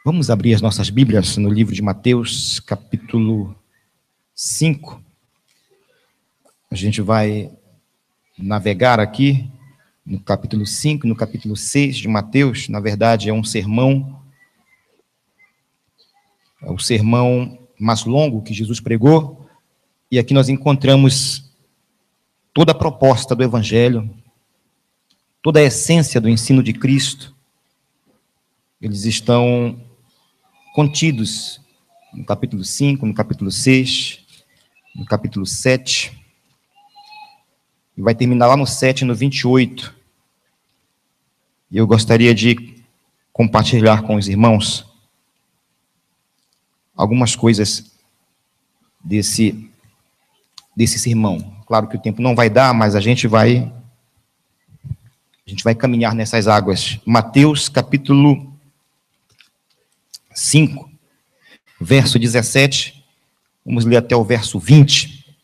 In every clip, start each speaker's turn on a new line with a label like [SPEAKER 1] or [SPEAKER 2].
[SPEAKER 1] Vamos abrir as nossas Bíblias no livro de Mateus, capítulo 5. A gente vai navegar aqui no capítulo 5, no capítulo 6 de Mateus. Na verdade, é um sermão, é o sermão mais longo que Jesus pregou. E aqui nós encontramos toda a proposta do Evangelho, toda a essência do ensino de Cristo. Eles estão contidos no capítulo 5, no capítulo 6, no capítulo 7, e vai terminar lá no 7, no 28. E eu gostaria de compartilhar com os irmãos algumas coisas desse sermão. Claro que o tempo não vai dar, mas a gente vai caminhar nessas águas. Mateus, capítulo 5, verso 17, vamos ler até o verso 20.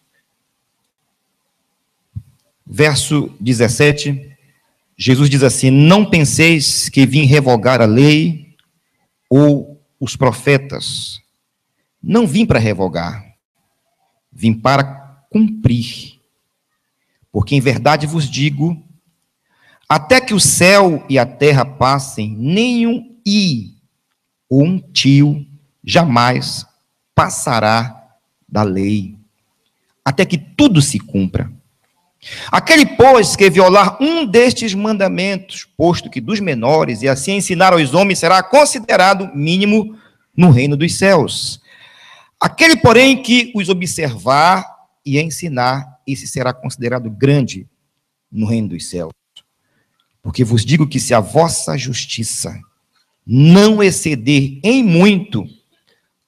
[SPEAKER 1] Verso 17, Jesus diz assim: não penseis que vim revogar a lei ou os profetas. Não vim para revogar, vim para cumprir. Porque em verdade vos digo, até que o céu e a terra passem, nenhum i ou um tio jamais passará da lei, até que tudo se cumpra. Aquele, pois, que violar um destes mandamentos, posto que dos menores, e assim ensinar aos homens, será considerado mínimo no reino dos céus. Aquele, porém, que os observar e ensinar, esse será considerado grande no reino dos céus. Porque vos digo que se a vossa justiça não exceder em muito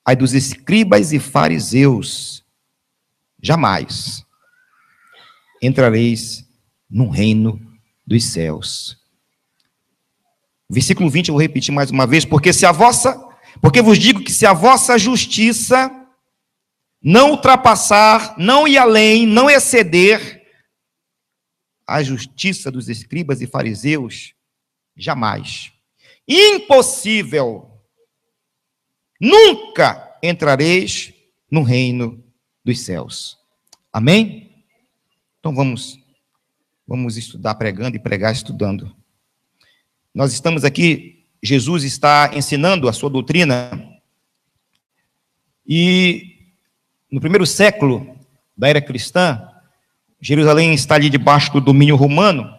[SPEAKER 1] a dos escribas e fariseus, jamais entrareis no reino dos céus. Versículo 20, eu vou repetir mais uma vez, porque vos digo que se a vossa justiça não ultrapassar, não ir além, não exceder a justiça dos escribas e fariseus, jamais. Impossível, nunca entrareis no reino dos céus. Amém? Então vamos estudar pregando e pregar estudando. Nós estamos aqui, Jesus está ensinando a sua doutrina, e no primeiro século da era cristã, Jerusalém está ali debaixo do domínio romano,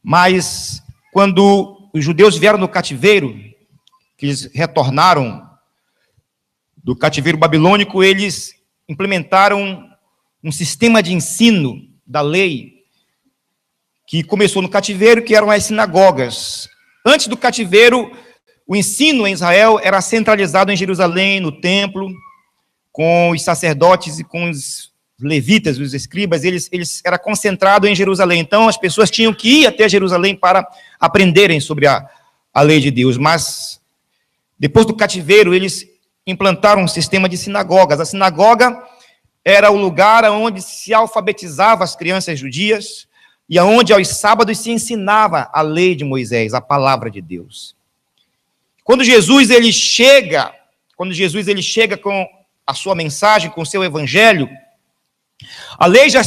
[SPEAKER 1] mas quando os judeus vieram no cativeiro, que eles retornaram do cativeiro babilônico, eles implementaram um sistema de ensino da lei, que começou no cativeiro, que eram as sinagogas. Antes do cativeiro, o ensino em Israel era centralizado em Jerusalém, no templo, com os sacerdotes e com os levitas, os escribas, eles era concentrado em Jerusalém. Então, as pessoas tinham que ir até Jerusalém para aprenderem sobre a lei de Deus. Mas, depois do cativeiro, eles implantaram um sistema de sinagogas. A sinagoga era o lugar onde se alfabetizava as crianças judias e onde, aos sábados, se ensinava a lei de Moisés, a palavra de Deus. Quando Jesus ele chega com a sua mensagem, com o seu evangelho, a lei já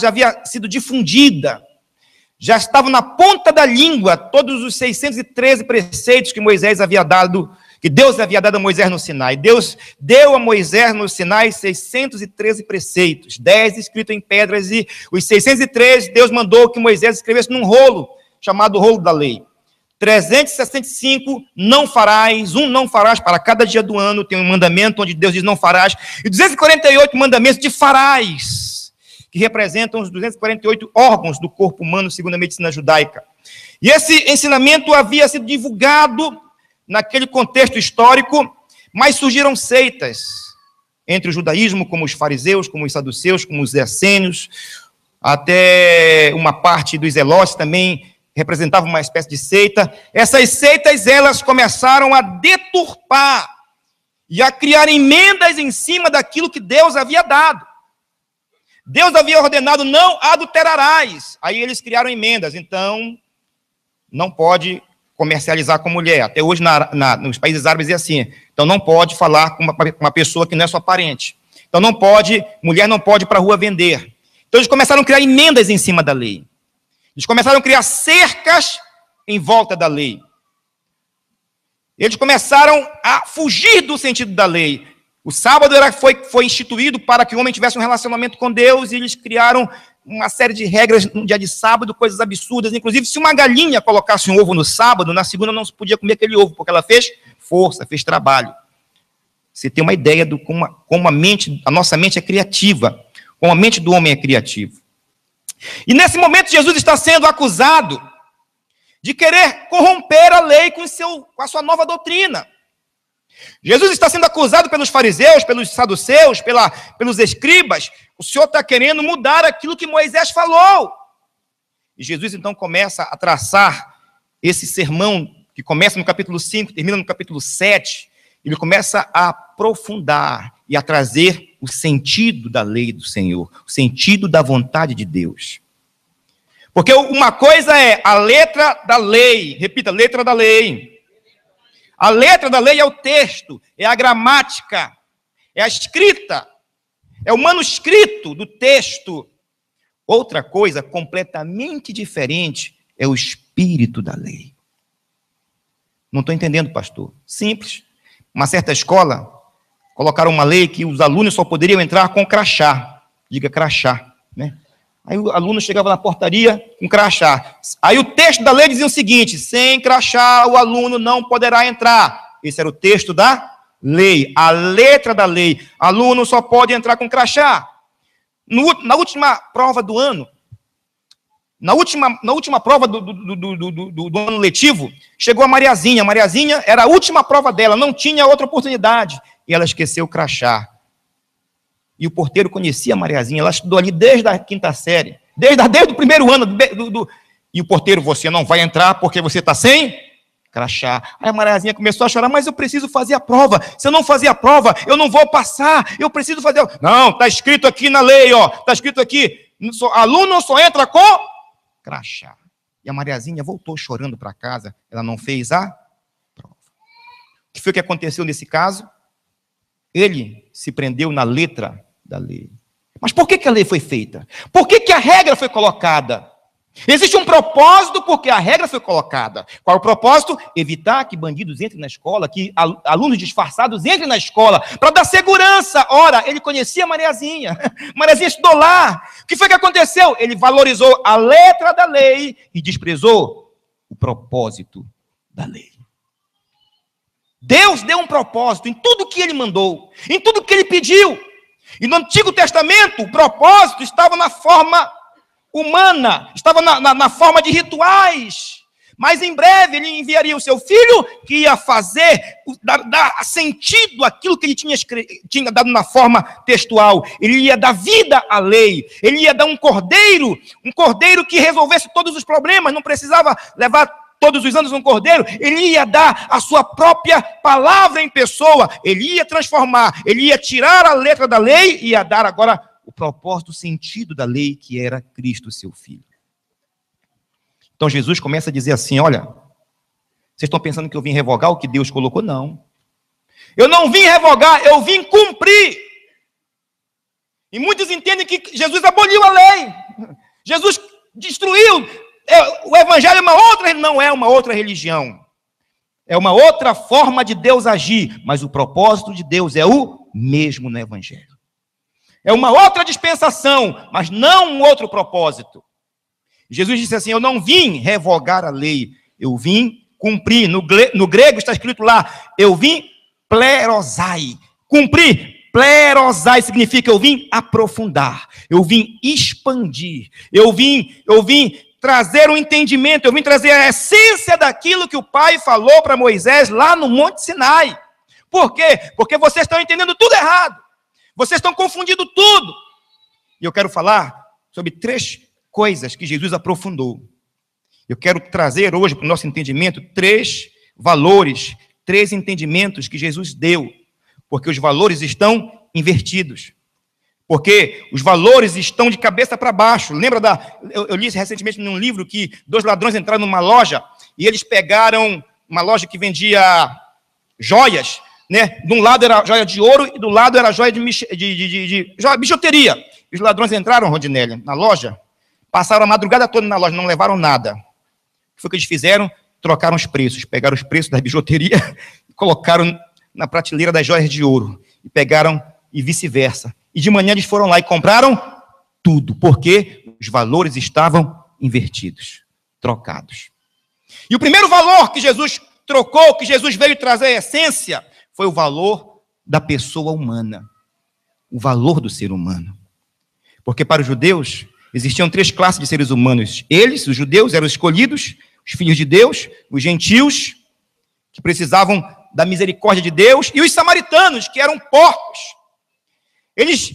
[SPEAKER 1] havia sido difundida, já estava na ponta da língua todos os 613 preceitos que Moisés havia dado, que Deus havia dado a Moisés no Sinai. Deus deu a Moisés no Sinai 613 preceitos, 10 escritos em pedras, e os 613 Deus mandou que Moisés escrevesse num rolo, chamado rolo da lei. 365, não farás, não farás para cada dia do ano, tem um mandamento onde Deus diz não farás, e 248 mandamentos de farás, que representam os 248 órgãos do corpo humano, segundo a medicina judaica. E esse ensinamento havia sido divulgado naquele contexto histórico, mas surgiram seitas entre o judaísmo, como os fariseus, como os saduceus, como os essênios, até uma parte dos zelotes também representava uma espécie de seita. Essas seitas, elas começaram a deturpar e a criar emendas em cima daquilo que Deus havia dado. Deus havia ordenado, não adulterarás. Aí eles criaram emendas, então não pode comercializar com mulher. Até hoje, nos países árabes é assim. Então, não pode falar com uma pessoa que não é sua parente. Então, mulher não pode ir para a rua vender. Então, eles começaram a criar emendas em cima da lei. Eles começaram a criar cercas em volta da lei. Eles começaram a fugir do sentido da lei. O sábado foi instituído para que o homem tivesse um relacionamento com Deus, e eles criaram uma série de regras no dia de sábado, coisas absurdas. Inclusive, se uma galinha colocasse um ovo no sábado, na segunda não se podia comer aquele ovo, porque ela fez força, fez trabalho. Você tem uma ideia de como a nossa mente é criativa, como a mente do homem é criativa. E nesse momento, Jesus está sendo acusado de querer corromper a lei com a sua nova doutrina. Jesus está sendo acusado pelos fariseus, pelos saduceus, pelos escribas. O Senhor está querendo mudar aquilo que Moisés falou. E Jesus então começa a traçar esse sermão, que começa no capítulo 5, termina no capítulo 7. Ele começa a aprofundar e a trazer o sentido da lei do Senhor, o sentido da vontade de Deus. Porque uma coisa é a letra da lei, repita, letra da lei. A letra da lei é o texto, é a gramática, é a escrita, é o manuscrito do texto. Outra coisa completamente diferente é o espírito da lei. Não estou entendendo, pastor. Simples. Uma certa escola colocaram uma lei que os alunos só poderiam entrar com crachá. Diga crachá, né? Aí o aluno chegava na portaria com crachá. Aí o texto da lei dizia o seguinte: sem crachá o aluno não poderá entrar. Esse era o texto da lei, a letra da lei. Aluno só pode entrar com crachá. Na última prova do ano, na última prova do ano letivo, chegou a Mariazinha. A Mariazinha era a última prova dela, não tinha outra oportunidade. E ela esqueceu o crachá. E o porteiro conhecia a Mariazinha, ela estudou ali desde a quinta série, desde o primeiro ano. E o porteiro: você não vai entrar porque você está sem crachá. Aí a Mariazinha começou a chorar: mas eu preciso fazer a prova. Se eu não fazer a prova, eu não vou passar. Eu preciso fazer. Não, está escrito aqui na lei, ó. Está escrito aqui: aluno só entra com crachá. E a Mariazinha voltou chorando para casa. Ela não fez a prova. O que foi que aconteceu nesse caso? Ele se prendeu na letra da lei. Mas por que a lei foi feita? Por que a regra foi colocada? Existe um propósito porque a regra foi colocada. Qual é o propósito? Evitar que bandidos entrem na escola, que alunos disfarçados entrem na escola, para dar segurança. Ora, ele conhecia Mariazinha. Mariazinha estudou lá. O que foi que aconteceu? Ele valorizou a letra da lei e desprezou o propósito da lei. Deus deu um propósito em tudo que ele mandou, em tudo que ele pediu. E no Antigo Testamento, o propósito estava na forma humana, estava na forma de rituais. Mas em breve ele enviaria o seu filho, que ia dar sentido àquilo que ele tinha dado na forma textual. Ele ia dar vida à lei. Ele ia dar um cordeiro que resolvesse todos os problemas. Não precisava levar todos os anos um cordeiro. Ele ia dar a sua própria palavra em pessoa. Ele ia transformar, ele ia tirar a letra da lei e ia dar agora o propósito, o sentido da lei, que era Cristo, seu Filho. Então Jesus começa a dizer assim: olha, vocês estão pensando que eu vim revogar o que Deus colocou? Não. Eu não vim revogar, eu vim cumprir. E muitos entendem que Jesus aboliu a lei. Jesus destruiu. O evangelho não é uma outra religião. É uma outra forma de Deus agir. Mas o propósito de Deus é o mesmo no evangelho. É uma outra dispensação, mas não um outro propósito. Jesus disse assim: eu não vim revogar a lei, eu vim cumprir. No grego está escrito lá: eu vim plerosai. Cumprir. Plerosai significa eu vim aprofundar, eu vim expandir, eu vim trazer um entendimento, eu vim trazer a essência daquilo que o Pai falou para Moisés lá no Monte Sinai. Por quê? Porque vocês estão entendendo tudo errado. Vocês estão confundindo tudo. E eu quero falar sobre 3 coisas que Jesus aprofundou. Eu quero trazer hoje para o nosso entendimento 3 valores, 3 entendimentos que Jesus deu. Porque os valores estão invertidos. Porque os valores estão de cabeça para baixo. Lembra eu li recentemente num livro que 2 ladrões entraram numa loja e eles pegaram uma loja que vendia joias, né? De um lado era joia de ouro e do lado era joia de bijuteria. Os ladrões entraram, Rodinélia, na loja, passaram a madrugada toda na loja, não levaram nada. O que foi que eles fizeram? Trocaram os preços, pegaram os preços da bijuteria e colocaram na prateleira das joias de ouro. E pegaram e vice-versa. E de manhã eles foram lá e compraram tudo, porque os valores estavam invertidos, trocados. E o primeiro valor que Jesus trocou, que Jesus veio trazer a essência, foi o valor da pessoa humana. O valor do ser humano. Porque para os judeus, existiam 3 classes de seres humanos. Eles, os judeus, eram escolhidos, os filhos de Deus, os gentios, que precisavam da misericórdia de Deus, e os samaritanos, que eram porcos. Eles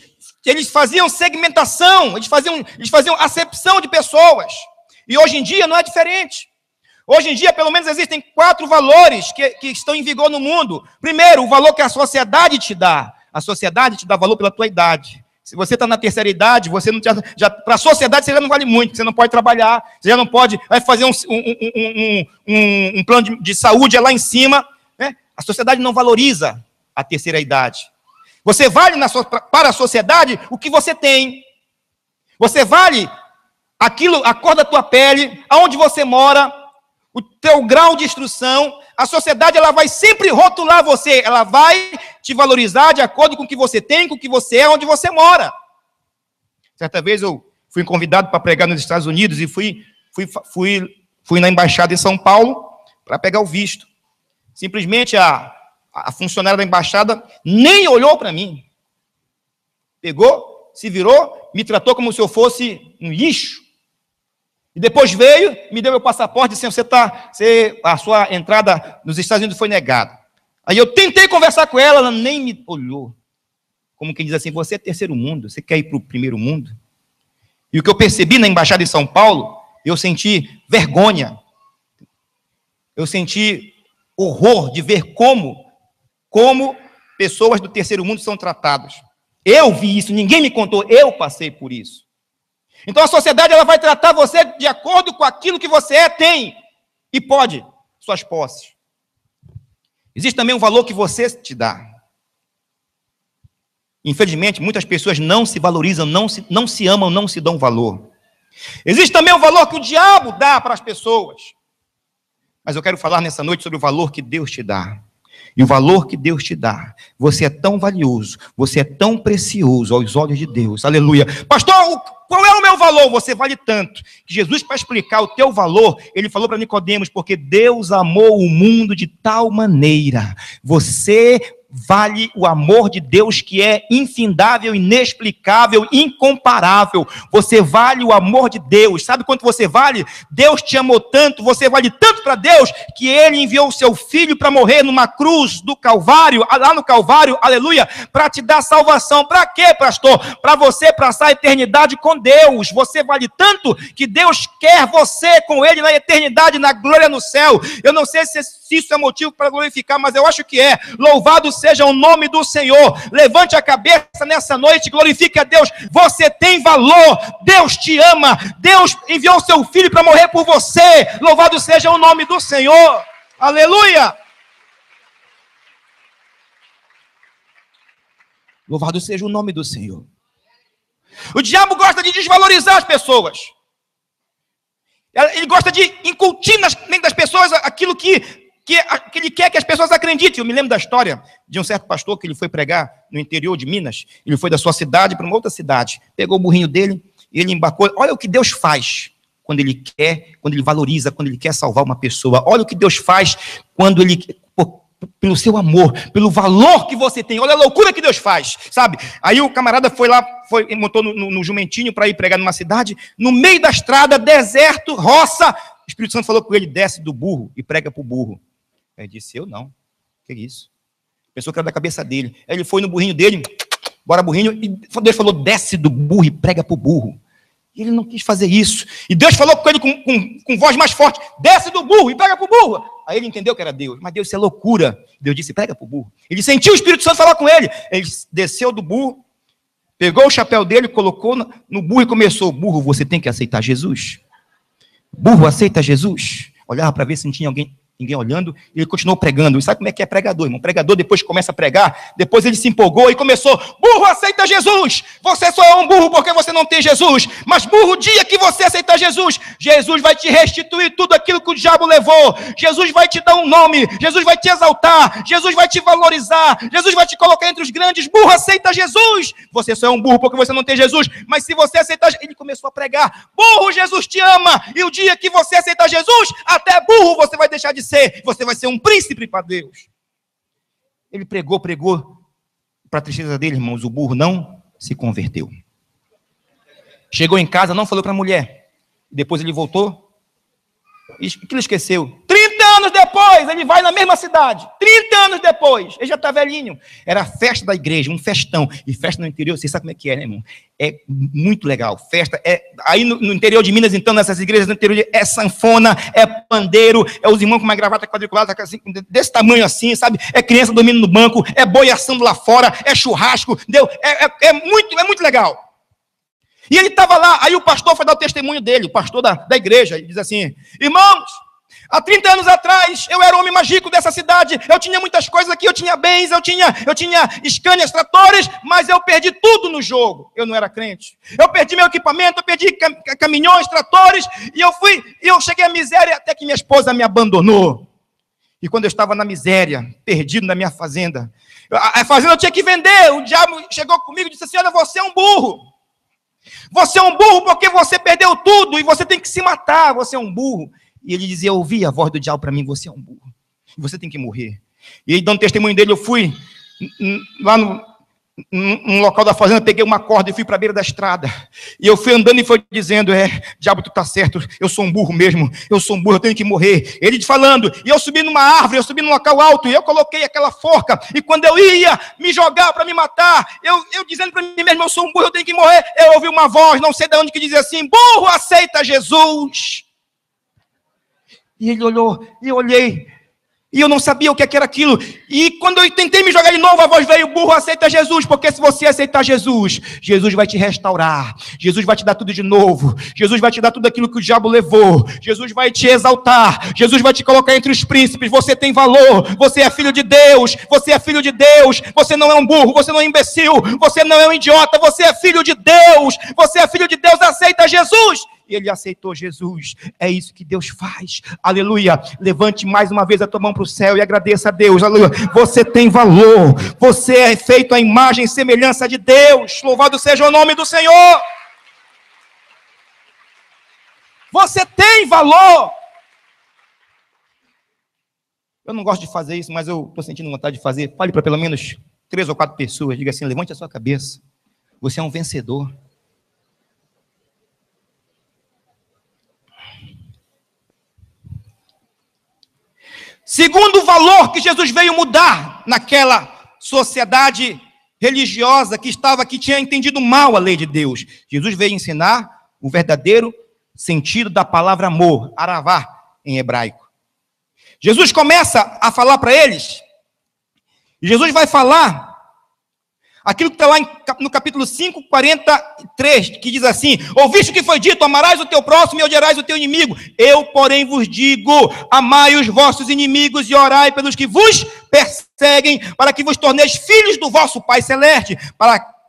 [SPEAKER 1] faziam segmentação, eles faziam acepção de pessoas. E hoje em dia não é diferente. Hoje em dia, pelo menos, existem 4 valores que estão em vigor no mundo. Primeiro, o valor que a sociedade te dá. A sociedade te dá valor pela tua idade. Se você está na terceira idade, você não para a sociedade você já não vale muito, você não pode trabalhar, você já não pode fazer um plano de saúde é lá em cima. Né? A sociedade não valoriza a terceira idade. Você vale para a sociedade o que você tem. Você vale a cor da tua pele, aonde você mora, o teu grau de instrução. A sociedade ela vai sempre rotular você, ela vai te valorizar de acordo com o que você tem, com o que você é, onde você mora. Certa vez eu fui convidado para pregar nos Estados Unidos e fui na embaixada em São Paulo para pegar o visto. Simplesmente a funcionária da embaixada nem olhou para mim. Pegou, se virou, me tratou como se eu fosse um lixo. E depois veio, me deu meu passaporte, disse, a sua entrada nos Estados Unidos foi negada. Aí eu tentei conversar com ela, ela nem me olhou. Como quem diz assim, você é terceiro mundo, você quer ir para o primeiro mundo? E o que eu percebi na embaixada em São Paulo, eu senti vergonha. Eu senti horror de ver como pessoas do terceiro mundo são tratadas. Eu vi isso, ninguém me contou, eu passei por isso. Então a sociedade ela vai tratar você de acordo com aquilo que você tem e pode, suas posses. Existe também um valor que você te dá. Infelizmente, muitas pessoas não se valorizam, não se amam, não se dão valor. Existe também o valor que o diabo dá para as pessoas. Mas eu quero falar nessa noite sobre o valor que Deus te dá. E o valor que Deus te dá. Você é tão valioso, você é tão precioso aos olhos de Deus. Aleluia. Pastor, qual é o meu valor? Você vale tanto. Que Jesus, para explicar o teu valor, ele falou para Nicodemos, porque Deus amou o mundo de tal maneira. Você vale o amor de Deus que é infindável, inexplicável, incomparável. Você vale o amor de Deus. Sabe quanto você vale? Deus te amou tanto, você vale tanto para Deus, que Ele enviou o seu Filho para morrer numa cruz do Calvário, lá no Calvário, aleluia, para te dar salvação. Para quê, pastor? Para você passar a eternidade com Deus. Você vale tanto que Deus quer você com Ele na eternidade, na glória no céu. Eu não sei se isso é motivo para glorificar, mas eu acho que é. Louvado seja o nome do Senhor. Levante a cabeça nessa noite, glorifique a Deus. Você tem valor, Deus te ama, Deus enviou o seu Filho para morrer por você. Louvado seja o nome do Senhor. Aleluia. Louvado seja o nome do Senhor. O diabo gosta de desvalorizar as pessoas. Ele gosta de incutir dentro das pessoas aquilo que ele quer que as pessoas acreditem. Eu me lembro da história de um certo pastor que ele foi pregar no interior de Minas. Ele foi da sua cidade para uma outra cidade. Pegou o burrinho dele e ele embarcou. Olha o que Deus faz quando ele quer, quando ele valoriza, quando ele quer salvar uma pessoa. Olha o que Deus faz quando ele... pelo seu amor, pelo valor que você tem. Olha a loucura que Deus faz, sabe? Aí o camarada foi lá, montou no jumentinho para ir pregar numa cidade, no meio da estrada, deserto, roça. O Espírito Santo falou com ele, desce do burro e prega para o burro. Aí ele disse, eu não. Que isso? Pensou que era da cabeça dele. Aí ele foi no burrinho dele, bora burrinho, e Deus falou, desce do burro e prega para o burro. E ele não quis fazer isso. E Deus falou com ele com voz mais forte, desce do burro e prega para o burro. Aí ele entendeu que era Deus. Mas Deus, isso é loucura. Deus disse, prega para o burro. Ele sentiu o Espírito Santo falar com ele. Ele desceu do burro, pegou o chapéu dele, colocou no burro e começou. Burro, você tem que aceitar Jesus. Burro, aceita Jesus. olhava para ver se não tinha ninguém olhando, e ele continuou pregando. E sabe como é que é pregador, irmão? Pregador, depois que começa a pregar, depois ele se empolgou e começou: burro, aceita Jesus. Você só é um burro porque você não tem Jesus. Mas burro, o dia que você aceitar Jesus, Jesus vai te restituir tudo aquilo que o diabo levou. Jesus vai te dar um nome. Jesus vai te exaltar. Jesus vai te valorizar. Jesus vai te colocar entre os grandes. Burro, aceita Jesus. Você só é um burro porque você não tem Jesus. Mas se você aceitar, ele começou a pregar: burro, Jesus te ama. E o dia que você aceitar Jesus, até burro você vai deixar de ser. Você vai ser um príncipe para Deus. Ele pregou. Para a tristeza dele, irmãos, o burro não se converteu. Chegou em casa, não falou para a mulher. Depois ele voltou. E que ele esqueceu? 30 anos depois, ele vai na mesma cidade. 30 anos depois, ele já está velhinho. Era a festa da igreja, um festão. E festa no interior, você sabe como é que é, né, irmão? É muito legal. Festa aí no interior de Minas, então, nessas igrejas do interior, é sanfona, é pandeiro, é os irmãos com uma gravata quadriculada, assim, desse tamanho assim, sabe? É criança dormindo no banco, é boi assando lá fora, é churrasco, entendeu? É muito legal. E ele estava lá, aí o pastor foi dar o testemunho dele, o pastor da igreja, ele diz assim: irmãos, há 30 anos atrás, eu era o homem mais rico dessa cidade, eu tinha muitas coisas aqui, eu tinha bens, eu tinha Scanias, tratores, mas eu perdi tudo no jogo. Eu não era crente. Eu perdi meu equipamento, eu perdi caminhões, tratores, e eu cheguei à miséria até que minha esposa me abandonou. E quando eu estava na miséria, perdido na minha fazenda, a fazenda eu tinha que vender, o diabo chegou comigo e disse assim: olha, você é um burro. Você é um burro porque você perdeu tudo e você tem que se matar, você é um burro. E ele dizia: eu ouvi a voz do diabo para mim: você é um burro, você tem que morrer. E aí, dando testemunho dele, eu fui lá no local da fazenda, peguei uma corda e fui para a beira da estrada. E eu fui andando e foi dizendo: diabo, tu tá certo, eu sou um burro mesmo, eu sou um burro, eu tenho que morrer. Ele falando, e eu subi numa árvore, eu subi num local alto, e eu coloquei aquela forca, e quando eu ia me jogar para me matar, eu dizendo para mim mesmo: eu sou um burro, eu tenho que morrer. Eu ouvi uma voz, não sei de onde, que dizia assim: burro, aceita Jesus. E ele olhou, e eu olhei, e eu não sabia o que era aquilo. E quando eu tentei me jogar de novo, a voz veio: burro, aceita Jesus, porque se você aceitar Jesus, Jesus vai te restaurar, Jesus vai te dar tudo de novo, Jesus vai te dar tudo aquilo que o diabo levou, Jesus vai te exaltar, Jesus vai te colocar entre os príncipes. Você tem valor, você é filho de Deus, você é filho de Deus, você não é um burro, você não é um imbecil, você não é um idiota, você é filho de Deus, você é filho de Deus, aceita Jesus. E ele aceitou Jesus. É isso que Deus faz. Aleluia. Levante mais uma vez a tua mão para o céu e agradeça a Deus. Aleluia. Você tem valor. Você é feito à imagem e semelhança de Deus. Louvado seja o nome do Senhor. Você tem valor. Eu não gosto de fazer isso, mas eu estou sentindo vontade de fazer. Fale para pelo menos 3 ou 4 pessoas. Diga assim: levante a sua cabeça. Você é um vencedor. Segundo valor que Jesus veio mudar naquela sociedade religiosa que tinha entendido mal a lei de Deus. Jesus veio ensinar o verdadeiro sentido da palavra amor, aravá, em hebraico. Jesus começa a falar para eles, e Jesus vai falar aquilo que está lá no capítulo 5, 43, que diz assim: ouviste o que foi dito, amarás o teu próximo e odiarás o teu inimigo. Eu, porém, vos digo, amai os vossos inimigos e orai pelos que vos perseguem, para que vos torneis filhos do vosso Pai Celeste,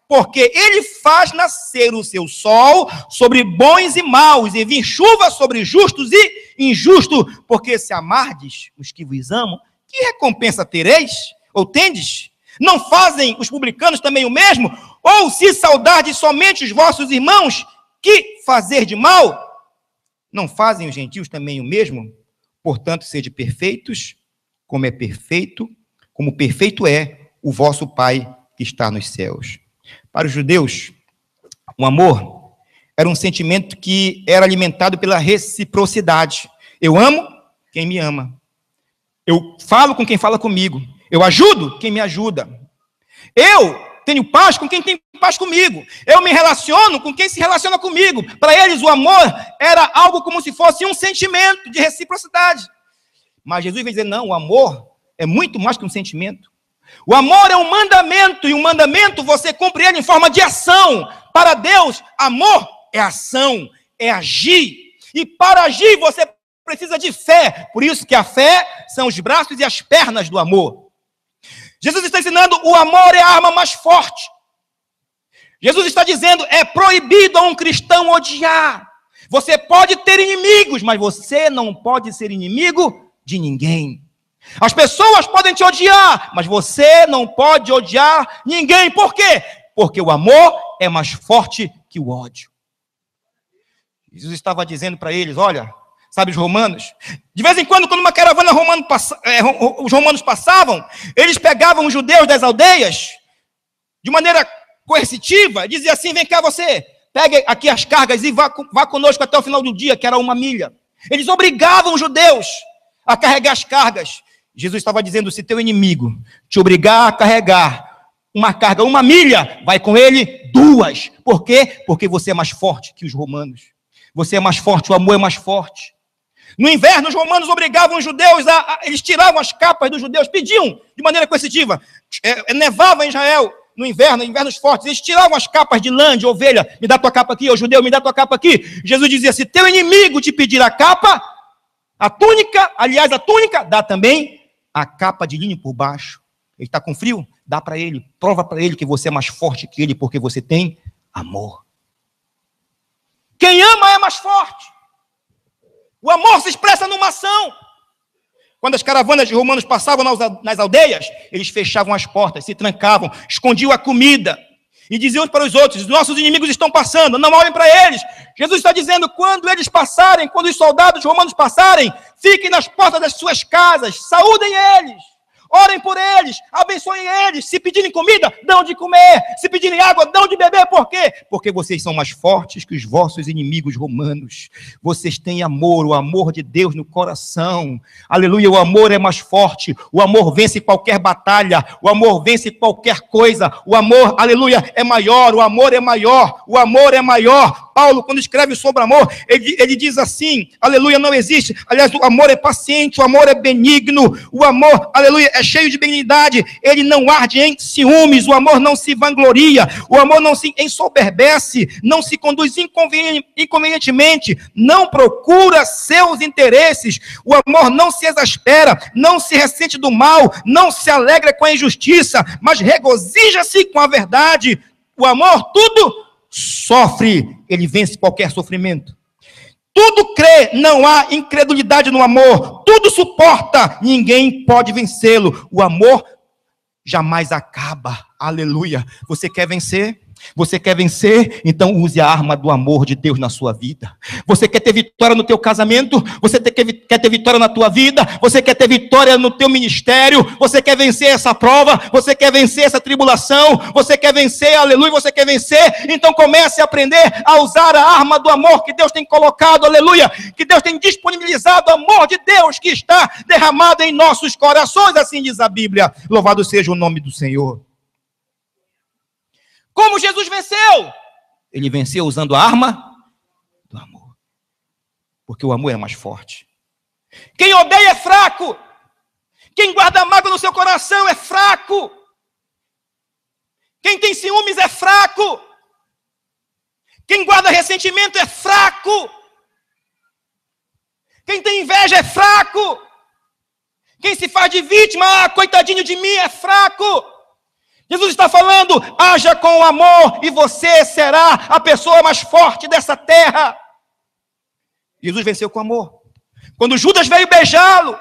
[SPEAKER 1] porque ele faz nascer o seu sol sobre bons e maus, e vir chuva sobre justos e injustos, porque se amardes os que vos amam, que recompensa tereis, ou tendes? Não fazem os publicanos também o mesmo? Ou se saudardes somente os vossos irmãos, que fazer de mal? Não fazem os gentios também o mesmo? Portanto, sede perfeitos, como perfeito é o vosso Pai que está nos céus. Para os judeus, o amor era um sentimento que era alimentado pela reciprocidade. Eu amo quem me ama. Eu falo com quem fala comigo. Eu ajudo quem me ajuda. Eu tenho paz com quem tem paz comigo. Eu me relaciono com quem se relaciona comigo. Para eles, o amor era algo como se fosse um sentimento de reciprocidade. Mas Jesus vem dizer: não, o amor é muito mais que um sentimento. O amor é um mandamento, e um mandamento você cumpre ele em forma de ação. Para Deus, amor é ação, é agir. E para agir, você precisa de fé. Por isso que a fé são os braços e as pernas do amor. Jesus está ensinando, o amor é a arma mais forte. Jesus está dizendo, é proibido a um cristão odiar. Você pode ter inimigos, mas você não pode ser inimigo de ninguém. As pessoas podem te odiar, mas você não pode odiar ninguém. Por quê? Porque o amor é mais forte que o ódio. Jesus estava dizendo para eles, olha, sabe os romanos? De vez em quando uma caravana romana os romanos passavam, eles pegavam os judeus das aldeias, de maneira coercitiva, dizia assim, vem cá você, pegue aqui as cargas e vá conosco até o final do dia, que era 1 milha. Eles obrigavam os judeus a carregar as cargas. Jesus estava dizendo, se teu inimigo te obrigar a carregar uma carga 1 milha, vai com ele 2. Por quê? Porque você é mais forte que os romanos. Você é mais forte, o amor é mais forte. No inverno, os romanos obrigavam os judeus eles tiravam as capas dos judeus, pediam de maneira coercitiva. Nevava em Israel no inverno, invernos fortes, eles tiravam as capas de lã, de ovelha, me dá tua capa aqui, ô judeu, me dá tua capa aqui. Jesus dizia, se teu inimigo te pedir a capa, a túnica, dá também a capa de linho por baixo. Ele está com frio? Dá para ele, prova para ele que você é mais forte que ele, porque você tem amor. Quem ama é mais forte. O amor se expressa numa ação. Quando as caravanas de romanos passavam nas aldeias, eles fechavam as portas, se trancavam, escondiam a comida e diziam uns para os outros, nossos inimigos estão passando, não olhem para eles. Jesus está dizendo, quando eles passarem, quando os soldados romanos passarem, fiquem nas portas das suas casas, saúdem eles. Orem por eles, abençoem eles. Se pedirem comida, dão de comer. Se pedirem água, dão de beber. Por quê? Porque vocês são mais fortes que os vossos inimigos romanos. Vocês têm amor, o amor de Deus no coração. Aleluia, o amor é mais forte. O amor vence qualquer batalha. O amor vence qualquer coisa. O amor, aleluia, é maior. O amor é maior. O amor é maior. Paulo, quando escreve sobre amor, ele diz assim, aleluia, não existe. Aliás, o amor é paciente, o amor é benigno. O amor, aleluia, é cheio de benignidade, ele não arde em ciúmes, o amor não se vangloria, o amor não se ensoberbece, não se conduz inconvenientemente, não procura seus interesses, o amor não se exaspera, não se ressente do mal, não se alegra com a injustiça, mas regozija-se com a verdade. O amor tudo sofre, ele vence qualquer sofrimento. Tudo crê, não há incredulidade no amor. Tudo suporta, ninguém pode vencê-lo. O amor jamais acaba. Aleluia. Você quer vencer? Você quer vencer? Então use a arma do amor de Deus na sua vida. Você quer ter vitória no teu casamento? Você quer ter vitória na tua vida? Você quer ter vitória no teu ministério? Você quer vencer essa prova? Você quer vencer essa tribulação? Você quer vencer, aleluia, você quer vencer? Então comece a aprender a usar a arma do amor que Deus tem colocado, aleluia, que Deus tem disponibilizado, o amor de Deus que está derramado em nossos corações, assim diz a Bíblia. Louvado seja o nome do Senhor. Como Jesus venceu? Ele venceu usando a arma do amor. Porque o amor é mais forte. Quem odeia é fraco. Quem guarda mágoa no seu coração é fraco. Quem tem ciúmes é fraco. Quem guarda ressentimento é fraco. Quem tem inveja é fraco. Quem se faz de vítima, coitadinho de mim, é fraco. Jesus está falando, haja com amor e você será a pessoa mais forte dessa terra. Jesus venceu com amor. Quando Judas veio beijá-lo,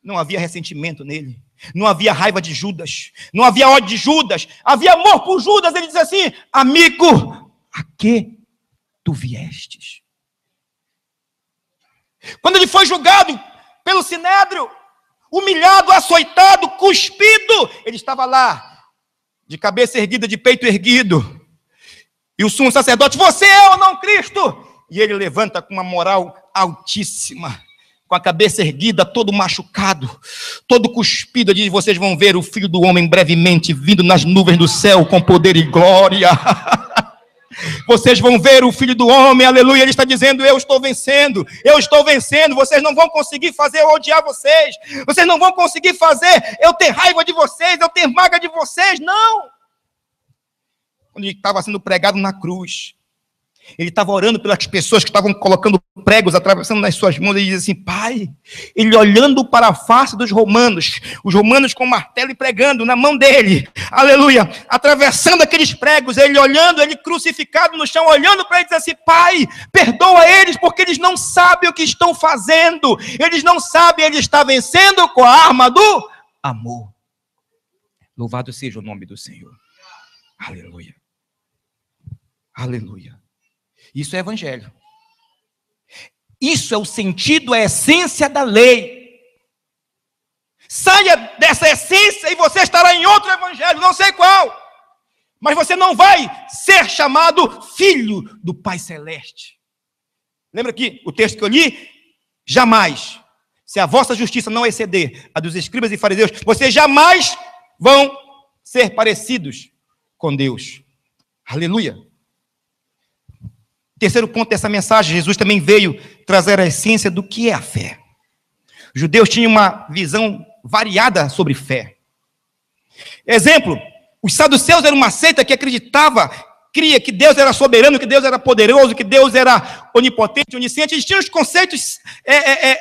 [SPEAKER 1] não havia ressentimento nele, não havia raiva de Judas, não havia ódio de Judas, havia amor por Judas. Ele diz assim, amigo, a que tu viestes? Quando ele foi julgado pelo Sinédrio, humilhado, açoitado, cuspido, ele estava lá, de cabeça erguida, de peito erguido, e o sumo sacerdote, você é ou não Cristo? E ele levanta com uma moral altíssima, com a cabeça erguida, todo machucado, todo cuspido, diz, vocês vão ver o Filho do Homem brevemente vindo nas nuvens do céu com poder e glória. Vocês vão ver o Filho do Homem, aleluia. Ele está dizendo, eu estou vencendo, vocês não vão conseguir fazer eu odiar vocês, vocês não vão conseguir fazer eu ter raiva de vocês, eu ter mágoa de vocês, não. Quando ele estava sendo pregado na cruz, Ele estava orando pelas pessoas que estavam colocando pregos, atravessando nas suas mãos. Ele diz assim, Pai, ele olhando para a face dos romanos, os romanos com martelo e pregando na mão dele, aleluia, atravessando aqueles pregos, ele olhando, ele crucificado no chão, olhando para ele, diz assim, Pai, perdoa eles, porque eles não sabem o que estão fazendo, eles não sabem, ele está vencendo com a arma do amor. Louvado seja o nome do Senhor. Aleluia. Aleluia. Isso é evangelho. Isso é o sentido, a essência da lei. Saia dessa essência e você estará em outro evangelho, não sei qual. Mas você não vai ser chamado filho do Pai Celeste. Lembra aqui o texto que eu li? Jamais, se a vossa justiça não exceder a dos escribas e fariseus, vocês jamais vão ser parecidos com Deus. Aleluia. Terceiro ponto dessa mensagem, Jesus também veio trazer a essência do que é a fé. Os judeus tinham uma visão variada sobre fé. Exemplo, os saduceus eram uma seita que acreditava, cria que Deus era soberano, que Deus era poderoso, que Deus era onipotente, onisciente. Eles tinham os conceitos,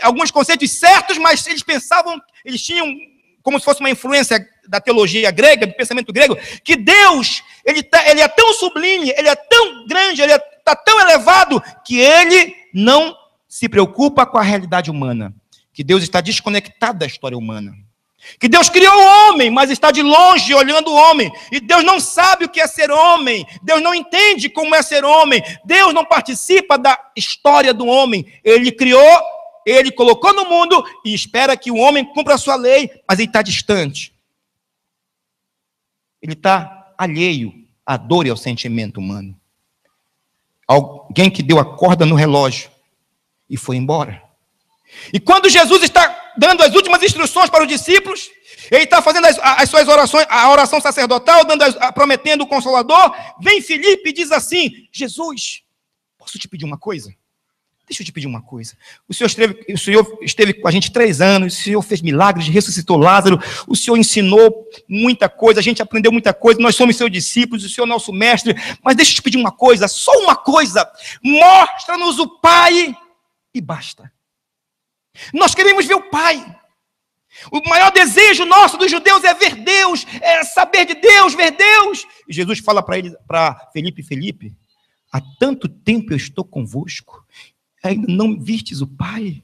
[SPEAKER 1] alguns conceitos certos, mas eles pensavam, eles tinham como se fosse uma influência da teologia grega, do pensamento grego, que Deus, ele é tão sublime, ele é tão grande, ele está tão elevado, que ele não se preocupa com a realidade humana, que Deus está desconectado da história humana, que Deus criou o homem, mas está de longe olhando o homem, e Deus não sabe o que é ser homem, Deus não entende como é ser homem, Deus não participa da história do homem, ele criou, ele colocou no mundo e espera que o homem cumpra a sua lei, mas ele está distante. Ele está alheio à dor e ao sentimento humano. Alguém que deu a corda no relógio e foi embora. E quando Jesus está dando as últimas instruções para os discípulos, ele está fazendo as suas orações, a oração sacerdotal, prometendo o Consolador, vem Filipe e diz assim, Jesus, posso te pedir uma coisa? Deixa eu te pedir uma coisa. O Senhor esteve com a gente 3 anos, o Senhor fez milagres, ressuscitou Lázaro, o Senhor ensinou muita coisa, a gente aprendeu muita coisa, nós somos seus discípulos, o Senhor é nosso mestre, mas deixa eu te pedir uma coisa, só uma coisa, mostra-nos o Pai e basta. Nós queremos ver o Pai. O maior desejo nosso dos judeus é ver Deus, é saber de Deus, ver Deus. E Jesus fala para Felipe, há tanto tempo eu estou convosco, ainda não vistes o Pai?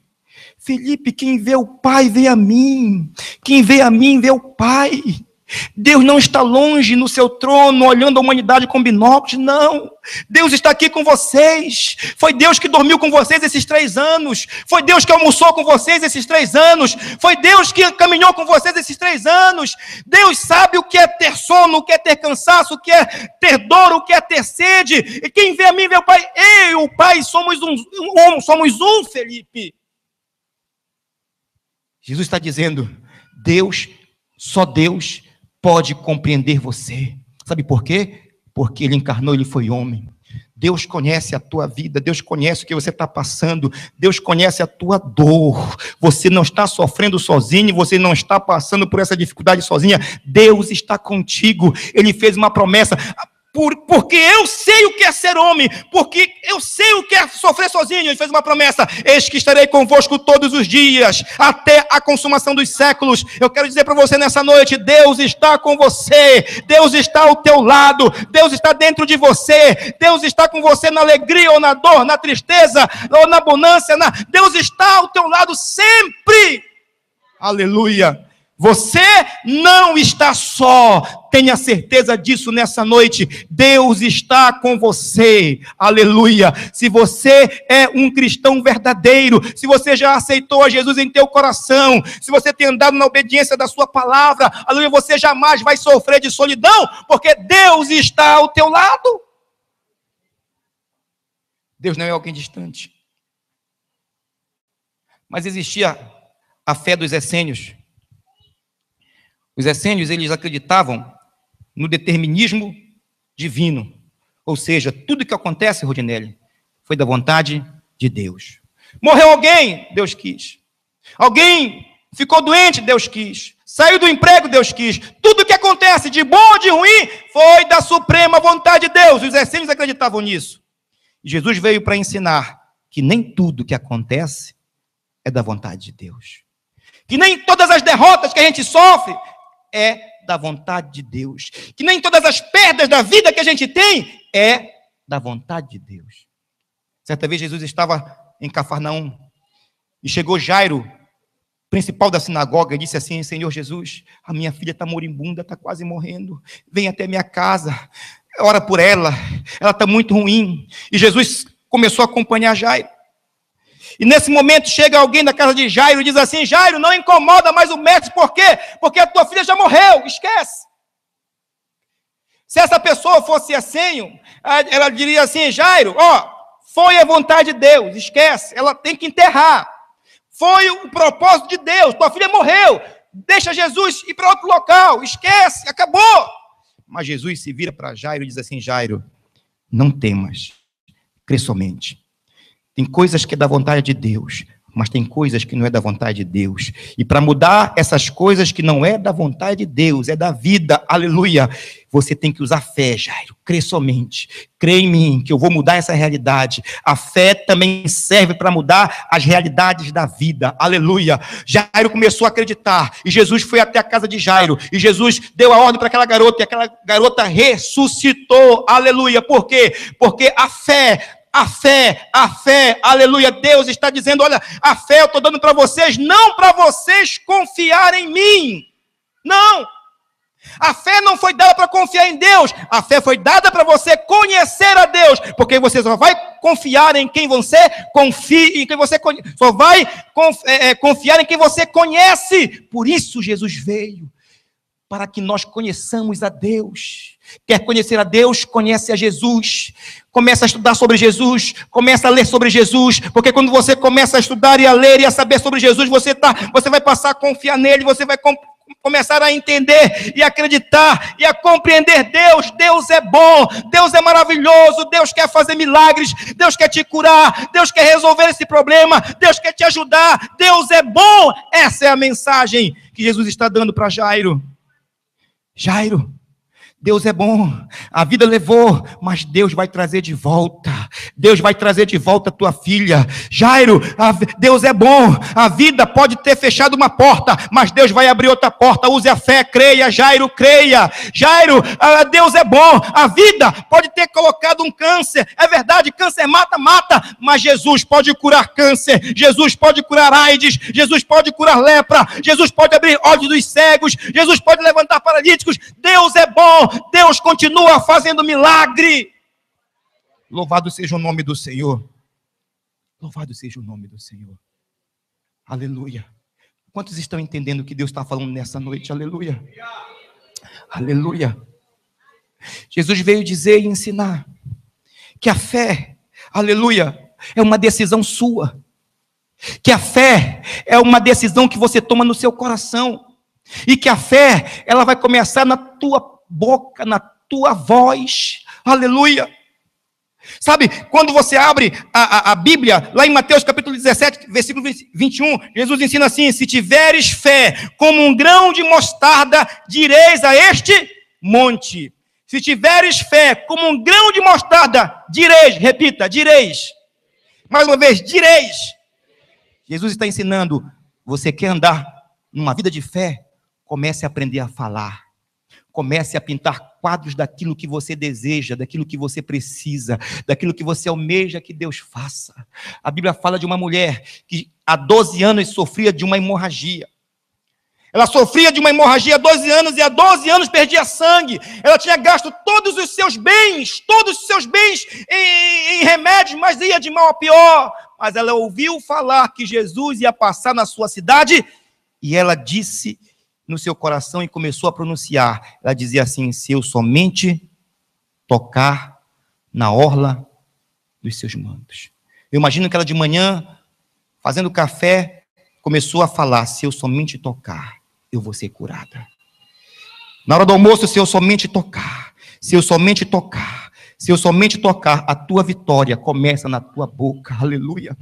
[SPEAKER 1] Felipe, quem vê o Pai, vê a mim. Quem vê a mim, vê o Pai. Deus não está longe no seu trono, olhando a humanidade com binóculos, não. Deus está aqui com vocês. Foi Deus que dormiu com vocês esses 3 anos. Foi Deus que almoçou com vocês esses 3 anos. Foi Deus que caminhou com vocês esses 3 anos. Deus sabe o que é ter sono, o que é ter cansaço, o que é ter dor, o que é ter sede. E quem vê a mim, vê o Pai. Eu e o Pai somos um, Felipe. Jesus está dizendo, só Deus pode compreender você. Sabe por quê? Porque ele encarnou, ele foi homem. Deus conhece a tua vida, Deus conhece o que você está passando, Deus conhece a tua dor. Você não está sofrendo sozinho, você não está passando por essa dificuldade sozinha. Deus está contigo. Ele fez uma promessa. Porque eu sei o que é ser homem, porque eu sei o que é sofrer sozinho. Ele fez uma promessa, eis que estarei convosco todos os dias, até a consumação dos séculos. Eu quero dizer para você nessa noite, Deus está com você, Deus está ao teu lado, Deus está dentro de você, Deus está com você na alegria ou na dor, na tristeza ou na bonança, Deus está ao teu lado sempre. Aleluia. Você não está só, tenha certeza disso nessa noite, Deus está com você, aleluia. Se você é um cristão verdadeiro, se você já aceitou a Jesus em teu coração, se você tem andado na obediência da sua palavra, aleluia, você jamais vai sofrer de solidão, porque Deus está ao teu lado. Deus não é alguém distante. Mas existia a fé dos essênios. Os essênios, eles acreditavam no determinismo divino. Ou seja, tudo que acontece, Rodinelli, foi da vontade de Deus. Morreu alguém, Deus quis. Alguém ficou doente, Deus quis. Saiu do emprego, Deus quis. Tudo que acontece, de bom ou de ruim, foi da suprema vontade de Deus. Os essênios acreditavam nisso. Jesus veio para ensinar que nem tudo que acontece é da vontade de Deus. Que nem todas as derrotas que a gente sofre é da vontade de Deus. Que nem todas as perdas da vida que a gente tem é da vontade de Deus. Certa vez Jesus estava em Cafarnaum e chegou Jairo, principal da sinagoga, e disse assim: Senhor Jesus, a minha filha está moribunda, está quase morrendo. Vem até minha casa, ora por ela está muito ruim. E Jesus começou a acompanhar Jairo. E nesse momento chega alguém da casa de Jairo e diz assim: Jairo, não incomoda mais o mestre, por quê? Porque a tua filha já morreu, esquece. Se essa pessoa fosse assim, ela diria assim: Jairo, foi a vontade de Deus, esquece, ela tem que enterrar. Foi o propósito de Deus, tua filha morreu, deixa Jesus ir para outro local, esquece, acabou. Mas Jesus se vira para Jairo e diz assim: Jairo, não temas, crê somente. Tem coisas que é da vontade de Deus, mas tem coisas que não é da vontade de Deus. E para mudar essas coisas que não é da vontade de Deus, é da vida, aleluia, você tem que usar fé, Jairo. Crê somente. Crê em mim, que eu vou mudar essa realidade. A fé também serve para mudar as realidades da vida, aleluia. Jairo começou a acreditar, e Jesus foi até a casa de Jairo, e Jesus deu a ordem para aquela garota, e aquela garota ressuscitou, aleluia. Por quê? Porque a fé, aleluia, Deus está dizendo: olha, a fé eu estou dando para vocês, não para vocês confiarem em mim, não, a fé não foi dada para confiar em Deus, a fé foi dada para você conhecer a Deus, porque você só vai confiar em quem você confia, em quem você só vai confiar em quem você conhece. Por isso Jesus veio, para que nós conheçamos a Deus. Quer conhecer a Deus? Conhece a Jesus. Começa a estudar sobre Jesus, começa a ler sobre Jesus, porque quando você começa a estudar e a ler e a saber sobre Jesus, você vai passar a confiar nele, você vai começar a entender e acreditar e a compreender Deus. Deus é bom, Deus é maravilhoso, Deus quer fazer milagres, Deus quer te curar, Deus quer resolver esse problema, Deus quer te ajudar, Deus é bom. Essa é a mensagem que Jesus está dando para Jairo. Jairo, Deus é bom, a vida levou, mas Deus vai trazer de volta. Deus vai trazer de volta a tua filha. Jairo, Deus é bom, a vida pode ter fechado uma porta, mas Deus vai abrir outra porta. Use a fé, creia, Jairo, creia. Jairo, Deus é bom, a vida pode ter colocado um câncer, é verdade, câncer mata, mas Jesus pode curar câncer, Jesus pode curar AIDS, Jesus pode curar lepra, Jesus pode abrir olhos dos cegos, Jesus pode levantar paralíticos. Deus é bom, Deus continua fazendo milagre. Louvado seja o nome do Senhor. Louvado seja o nome do Senhor. Aleluia. Quantos estão entendendo o que Deus está falando nessa noite? Aleluia. Aleluia. Jesus veio dizer e ensinar que a fé, aleluia, é uma decisão sua. Que a fé é uma decisão que você toma no seu coração. E que a fé, ela vai começar na tua boca, na tua voz, aleluia. Sabe, quando você abre a Bíblia, lá em Mateus capítulo 17, versículo 21, Jesus ensina assim: se tiveres fé como um grão de mostarda, direis a este monte. Se tiveres fé como um grão de mostarda, direis, repita, direis. Mais uma vez, direis. Jesus está ensinando: você quer andar numa vida de fé? Comece a aprender a falar. Comece a pintar quadros daquilo que você deseja, daquilo que você precisa, daquilo que você almeja que Deus faça. A Bíblia fala de uma mulher que há 12 anos sofria de uma hemorragia. Ela sofria de uma hemorragia há 12 anos e há 12 anos perdia sangue. Ela tinha gasto todos os seus bens em remédios, mas ia de mal a pior. Mas ela ouviu falar que Jesus ia passar na sua cidade e ela disse no seu coração e começou a pronunciar. Ela dizia assim: se eu somente tocar na orla dos seus mantos. Eu imagino que ela de manhã, fazendo café, começou a falar: se eu somente tocar, eu vou ser curada. Na hora do almoço, se eu somente tocar, se eu somente tocar, Se eu somente tocar, a tua vitória começa na tua boca. Aleluia.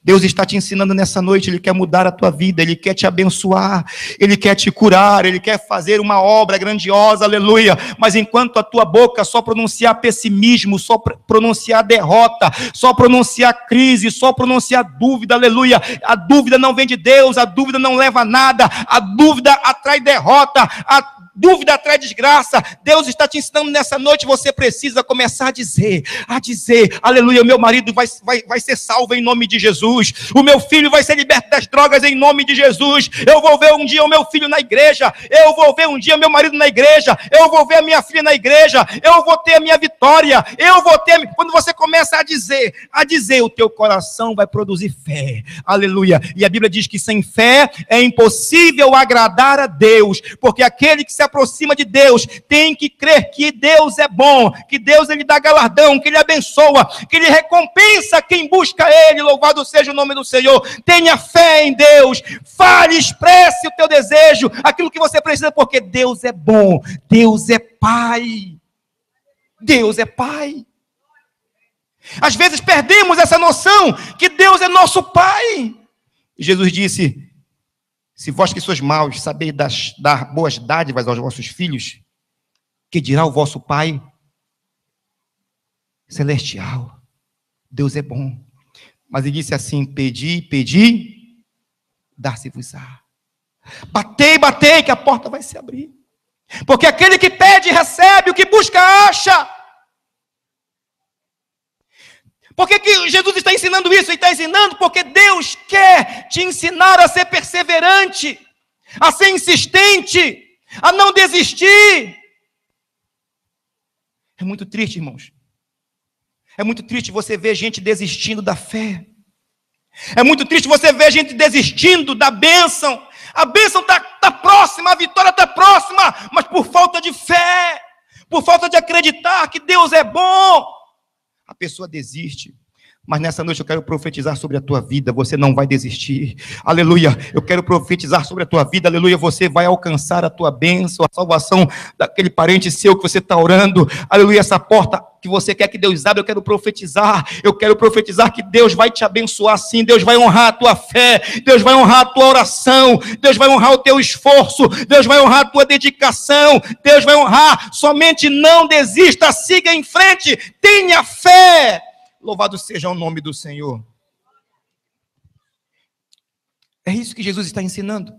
[SPEAKER 1] Deus está te ensinando nessa noite. Ele quer mudar a tua vida. Ele quer te abençoar. Ele quer te curar. Ele quer fazer uma obra grandiosa. Aleluia. Mas enquanto a tua boca só pronunciar pessimismo, só pronunciar derrota, só pronunciar crise, só pronunciar dúvida. Aleluia. A dúvida não vem de Deus. A dúvida não leva a nada. A dúvida atrai derrota. A dúvida atrai desgraça. Deus está te ensinando nessa noite. Você precisa começar a dizer, aleluia, o meu marido vai ser salvo em nome de Jesus, o meu filho vai ser liberto das drogas em nome de Jesus, eu vou ver um dia o meu filho na igreja, eu vou ver um dia meu marido na igreja, eu vou ver a minha filha na igreja, eu vou ter a minha vitória, quando você começa a dizer, o teu coração vai produzir fé, aleluia, e a Bíblia diz que sem fé é impossível agradar a Deus, porque aquele que se aproxima de Deus tem que crer que Deus é bom, que Deus ele dá galardão, que ele abençoa, que ele recompensa quem busca ele. Louvado seja o nome do Senhor. Tenha fé em Deus, fale, expresse o teu desejo, aquilo que você precisa, porque Deus é bom, Deus é Pai. Deus é Pai. Às vezes perdemos essa noção que Deus é nosso Pai. Jesus disse: se vós que sois maus, sabeis dar boas dádivas aos vossos filhos, que dirá o vosso Pai celestial? Deus é bom. Mas ele disse assim: pedi, dar-se-vos-á. Batei, que a porta vai se abrir. Porque aquele que pede, recebe, o que busca, acha. Por que Jesus está ensinando isso? Ele está ensinando porque Deus quer te ensinar a ser perseverante, a ser insistente, a não desistir. É muito triste, irmãos. É muito triste você ver gente desistindo da fé. É muito triste você ver gente desistindo da bênção. A bênção está próxima, a vitória está próxima, mas por falta de fé, por falta de acreditar que Deus é bom, a pessoa desiste. Mas nessa noite eu quero profetizar sobre a tua vida. Você não vai desistir. Aleluia. Eu quero profetizar sobre a tua vida. Aleluia. Você vai alcançar a tua bênção, a salvação daquele parente seu que você está orando. Aleluia. Essa porta que você quer que Deus abra, eu quero profetizar. Eu quero profetizar que Deus vai te abençoar sim. Deus vai honrar a tua fé. Deus vai honrar a tua oração. Deus vai honrar o teu esforço. Deus vai honrar a tua dedicação. Deus vai honrar. Somente não desista. Siga em frente. Tenha fé. Louvado seja o nome do Senhor. É isso que Jesus está ensinando.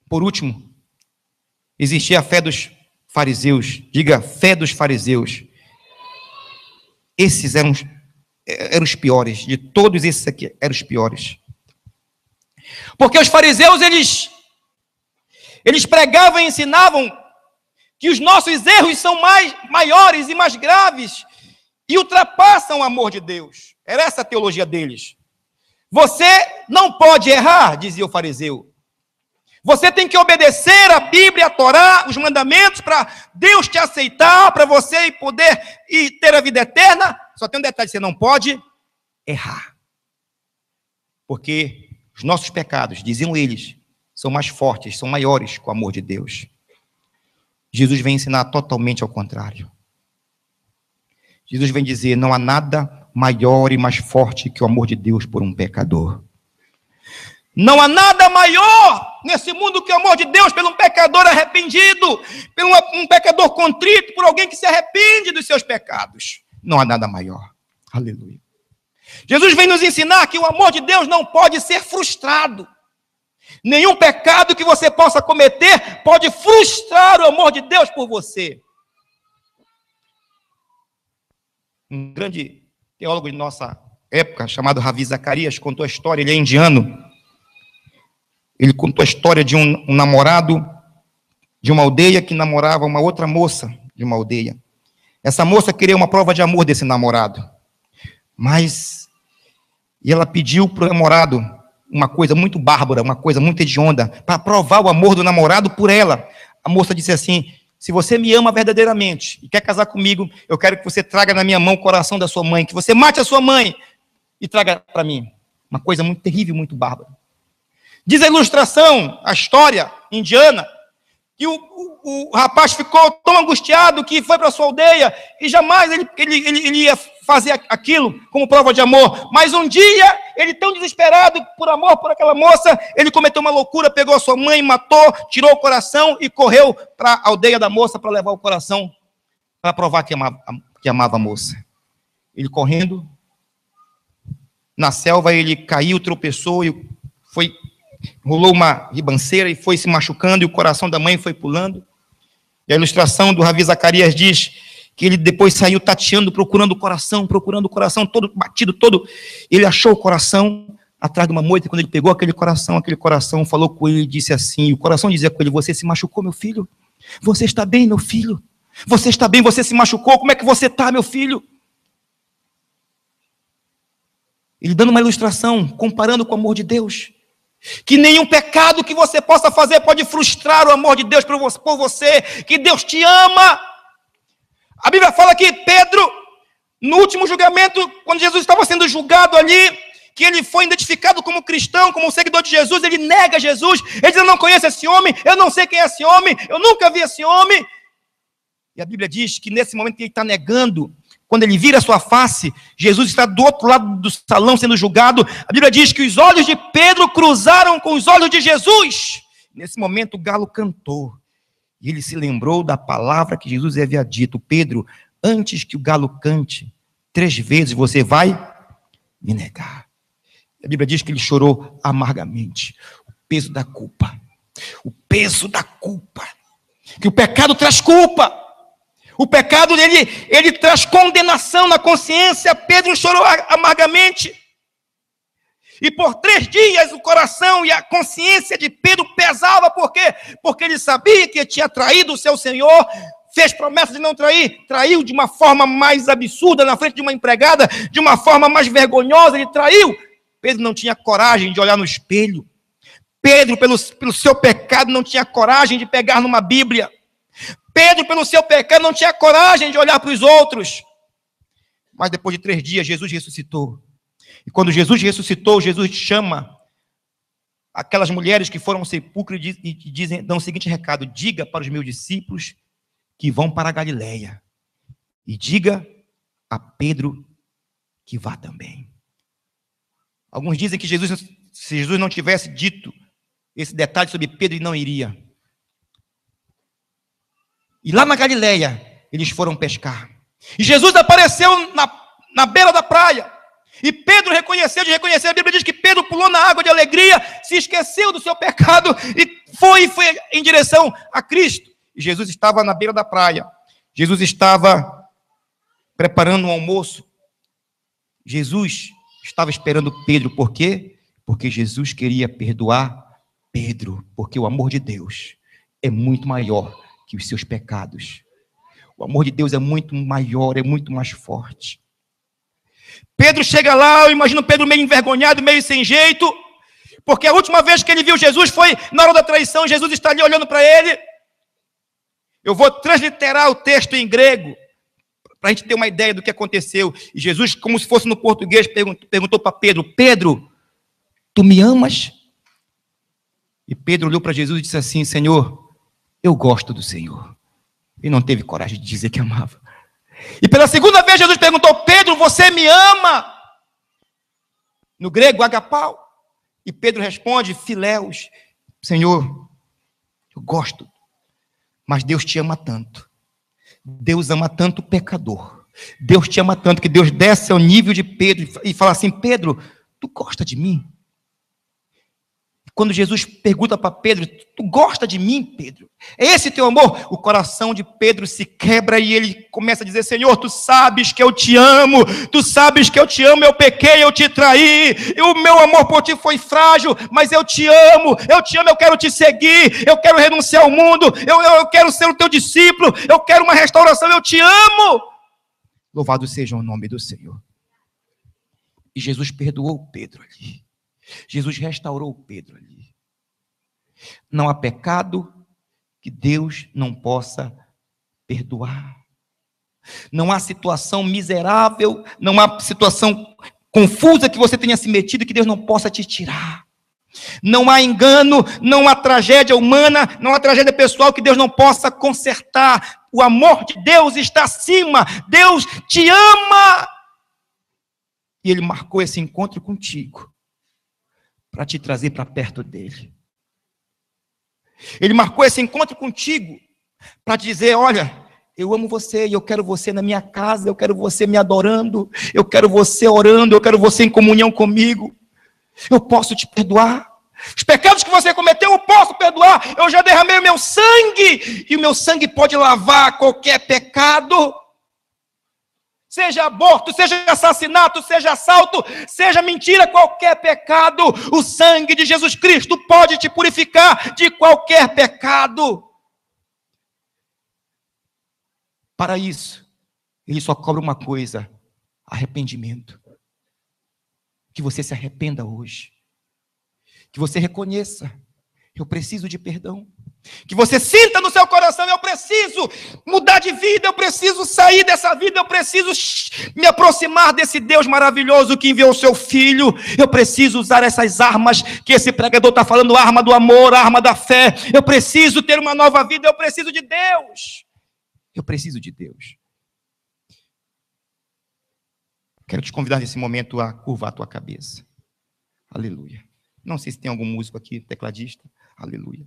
[SPEAKER 1] Por último, existia a fé dos fariseus. Diga, fé dos fariseus. Esses eram os piores. De todos esses aqui, eram os piores. Porque os fariseus, eles pregavam e ensinavam que os nossos erros são maiores e mais graves e ultrapassam o amor de Deus. Era essa a teologia deles. Você não pode errar, dizia o fariseu. Você tem que obedecer a Bíblia, a Torá, os mandamentos, para Deus te aceitar, para você poder ter a vida eterna. Só tem um detalhe: você não pode errar. Porque os nossos pecados, diziam eles, são mais fortes, são maiores que o amor de Deus. Jesus vem ensinar totalmente ao contrário. Jesus vem dizer: não há nada maior e mais forte que o amor de Deus por um pecador. Não há nada maior nesse mundo que o amor de Deus por um pecador arrependido, por um pecador contrito, por alguém que se arrepende dos seus pecados. Não há nada maior. Aleluia. Jesus vem nos ensinar que o amor de Deus não pode ser frustrado. Nenhum pecado que você possa cometer pode frustrar o amor de Deus por você. Um grande teólogo de nossa época, chamado Ravi Zacarias, contou a história. Ele é indiano. Ele contou a história de um namorado de uma aldeia que namorava uma outra moça de uma aldeia. Essa moça queria uma prova de amor desse namorado. E ela pediu para o namorado uma coisa muito bárbara, uma coisa muito hedionda, para provar o amor do namorado por ela. A moça disse assim: se você me ama verdadeiramente e quer casar comigo, eu quero que você traga na minha mão o coração da sua mãe, que você mate a sua mãe e traga para mim. Uma coisa muito terrível, muito bárbara. Diz a ilustração, a história indiana, que o rapaz ficou tão angustiado que foi para sua aldeia e jamais ele ia fazer aquilo como prova de amor. Mas um dia, ele tão desesperado por amor por aquela moça, ele cometeu uma loucura, pegou a sua mãe, matou, tirou o coração e correu para a aldeia da moça para levar o coração, para provar que amava a moça. Ele correndo, na selva ele caiu, tropeçou e rolou uma ribanceira e foi se machucando, e o coração da mãe foi pulando. E a ilustração do Ravi Zacarias diz que ele depois saiu tateando, procurando o coração, todo batido, todo. Ele achou o coração atrás de uma moita, e quando ele pegou aquele coração falou com ele e disse assim, e o coração dizia com ele: você se machucou, meu filho? Você está bem, meu filho? Você está bem? Você se machucou? Como é que você está, meu filho? Ele dando uma ilustração, comparando com o amor de Deus. Que nenhum pecado que você possa fazer pode frustrar o amor de Deus por você, que Deus te ama. A Bíblia fala que Pedro, no último julgamento, quando Jesus estava sendo julgado ali, que ele foi identificado como cristão, como seguidor de Jesus, ele nega Jesus, ele diz: eu não conheço esse homem, eu não sei quem é esse homem, eu nunca vi esse homem. E a Bíblia diz que nesse momento que ele está negando, quando ele vira a sua face, Jesus está do outro lado do salão sendo julgado. A Bíblia diz que os olhos de Pedro cruzaram com os olhos de Jesus. Nesse momento o galo cantou. E ele se lembrou da palavra que Jesus havia dito: Pedro, antes que o galo cante 3 vezes, você vai me negar. A Bíblia diz que ele chorou amargamente. O peso da culpa. O peso da culpa. Que o pecado traz culpa. O pecado, ele traz condenação na consciência. Pedro chorou amargamente. E por 3 dias o coração e a consciência de Pedro pesava. Por quê? Porque ele sabia que tinha traído o seu Senhor. Fez promessa de não trair. Traiu de uma forma mais absurda na frente de uma empregada. De uma forma mais vergonhosa. Ele traiu. Pedro não tinha coragem de olhar no espelho. Pedro, pelo seu pecado, não tinha coragem de pegar numa Bíblia. Pedro, pelo seu pecado, não tinha coragem de olhar para os outros. Mas depois de 3 dias, Jesus ressuscitou. E quando Jesus ressuscitou, Jesus chama aquelas mulheres que foram ao sepulcro e dão o seguinte recado: diga para os meus discípulos que vão para a Galileia. E diga a Pedro que vá também. Alguns dizem que se Jesus não tivesse dito esse detalhe sobre Pedro, ele não iria. E lá na Galileia, eles foram pescar. E Jesus apareceu na beira da praia. E Pedro reconheceu, a Bíblia diz que Pedro pulou na água de alegria, se esqueceu do seu pecado e foi em direção a Cristo. E Jesus estava na beira da praia. Jesus estava preparando um almoço. Jesus estava esperando Pedro. Por quê? Porque Jesus queria perdoar Pedro. Porque o amor de Deus é muito maior que os seus pecados. O amor de Deus é muito maior, é muito mais forte. Pedro chega lá, eu imagino Pedro meio envergonhado, meio sem jeito, porque a última vez que ele viu Jesus foi na hora da traição. Jesus está ali olhando para ele. Eu vou transliterar o texto em grego, para a gente ter uma ideia do que aconteceu. E Jesus, como se fosse no português, perguntou para Pedro: Pedro, tu me amas? E Pedro olhou para Jesus e disse assim: Senhor, eu gosto do Senhor. Ele não teve coragem de dizer que amava. E pela segunda vez Jesus perguntou: Pedro, você me ama? No grego, agapau. E Pedro responde: filéus. Senhor, eu gosto. Mas Deus te ama tanto. Deus ama tanto o pecador. Deus te ama tanto que Deus desce ao nível de Pedro e fala assim: Pedro, tu gosta de mim? Quando Jesus pergunta para Pedro: tu gosta de mim, Pedro? É esse teu amor? O coração de Pedro se quebra e ele começa a dizer: Senhor, tu sabes que eu te amo, tu sabes que eu te amo, eu pequei, eu te traí, e o meu amor por ti foi frágil, mas eu te amo, eu quero te seguir, eu quero renunciar ao mundo, eu quero ser o teu discípulo, eu quero uma restauração, eu te amo. Louvado seja o nome do Senhor. E Jesus perdoou Pedro ali. Jesus restaurou Pedro ali. Não há pecado que Deus não possa perdoar. Não há situação miserável, não há situação confusa que você tenha se metido que Deus não possa te tirar. Não há engano, não há tragédia humana, não há tragédia pessoal que Deus não possa consertar. O amor de Deus está acima. Deus te ama. E Ele marcou esse encontro contigo para te trazer para perto dEle. Ele marcou esse encontro contigo para dizer, olha, eu amo você e eu quero você na minha casa, eu quero você me adorando, eu quero você orando, eu quero você em comunhão comigo. Eu posso te perdoar. Os pecados que você cometeu, eu posso perdoar. Eu já derramei o meu sangue, e o meu sangue pode lavar qualquer pecado. Seja aborto, seja assassinato, seja assalto, seja mentira, qualquer pecado. O sangue de Jesus Cristo pode te purificar de qualquer pecado. Para isso, Ele só cobra uma coisa: arrependimento. Que você se arrependa hoje. Que você reconheça, eu preciso de perdão. Que você sinta no seu coração, eu preciso mudar de vida, eu preciso sair dessa vida, eu preciso me aproximar desse Deus maravilhoso que enviou o seu Filho. Eu preciso usar essas armas que esse pregador está falando, a arma do amor, a arma da fé. Eu preciso ter uma nova vida, eu preciso de Deus. Eu preciso de Deus. Quero te convidar nesse momento a curvar a tua cabeça. Aleluia. Não sei se tem algum músico aqui, tecladista. Aleluia.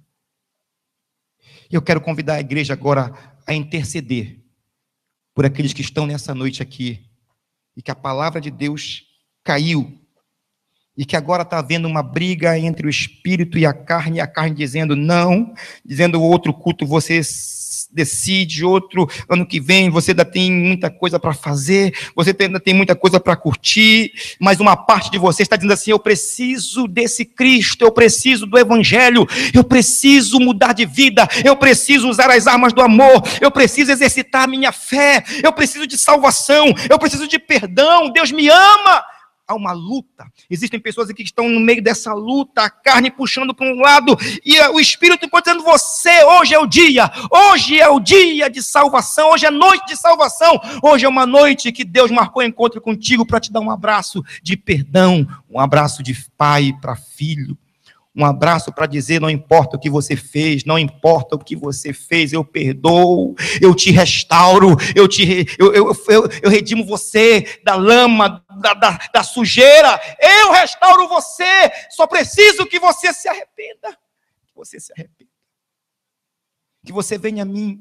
[SPEAKER 1] Eu quero convidar a igreja agora a interceder por aqueles que estão nessa noite aqui e que a palavra de Deus caiu e que agora está havendo uma briga entre o espírito e a carne dizendo não, dizendo o outro culto você decide, outro ano que vem você ainda tem muita coisa para fazer, você ainda tem muita coisa para curtir, mas uma parte de você está dizendo assim, eu preciso desse Cristo, eu preciso do Evangelho, eu preciso mudar de vida, eu preciso usar as armas do amor, eu preciso exercitar a minha fé, eu preciso de salvação, eu preciso de perdão, Deus me ama. Há uma luta, existem pessoas aqui que estão no meio dessa luta, a carne puxando para um lado, e o Espírito dizendo, você, hoje é o dia de salvação, hoje é noite de salvação, hoje é uma noite que Deus marcou encontro contigo para te dar um abraço de perdão, um abraço de pai para filho, um abraço para dizer, não importa o que você fez, não importa o que você fez, eu perdoo, eu te restauro, eu redimo você da lama, da sujeira, eu restauro você, só preciso que você se arrependa, que você venha a mim.